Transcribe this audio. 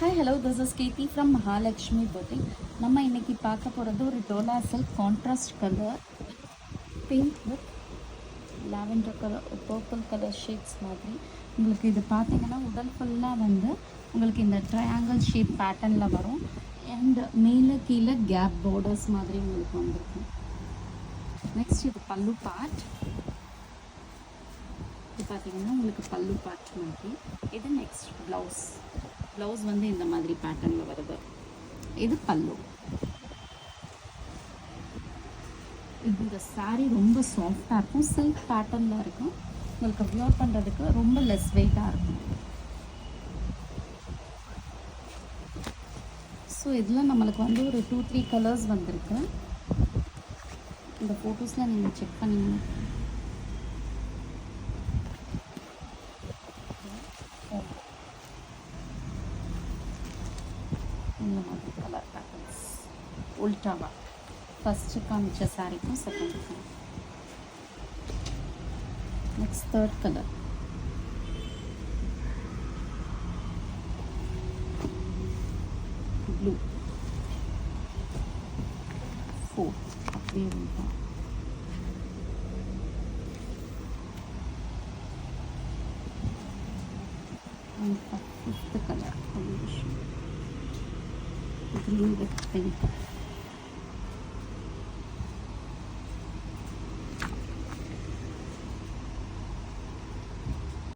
Hi hello this is Kathy from Mahalakshmi boutique. நம்ம இன்றைக்கி பார்க்க போகிறது ஒரு Dola silk contrast colour pink with lavender colour purple colour shades மாதிரி. உங்களுக்கு இது பார்த்தீங்கன்னா உடல் ஃபுல்லாக வந்து உங்களுக்கு இந்த ட்ரையாங்கிள் ஷேப் பேட்டர்னில் வரும். அண்ட் மேலே கீழே கேப் பார்டர்ஸ் மாதிரி உங்களுக்கு வந்திருக்கும். நெக்ஸ்ட் இது பல்லு பார்ட். இது பார்த்தீங்கன்னா உங்களுக்கு பல்லு பார்ட் மாதிரி. இது நெக்ஸ்ட் ப்ளவுஸ் வந்து இந்த மாதிரி பேட்டர்னில் வருது. இது பல்லு. இந்த சாரீ ரொம்ப சாஃப்டாக இருக்கும், சில்க் பேட்டர்னில் இருக்கும். உங்களுக்கு வியர் பண்ணுறதுக்கு ரொம்ப லெஸ் வெயிட்டாக இருக்கும். ஸோ இதில் நம்மளுக்கு வந்து ஒரு 2-3 கலர்ஸ் வந்திருக்கு. இந்த ஃபோட்டோஸில் நீங்கள் செக் பண்ணிங்கன்னா இந்த மாதிரி கலர் பேட்டர்ன்ஸ் உல்டாவா ஃபஸ்ட்டு காமிச்ச சாரிக்கும் செகண்டுக்கும். Next third colour blue. Fourth அப்படியே உல்டா. Fifth colour combination green with pink.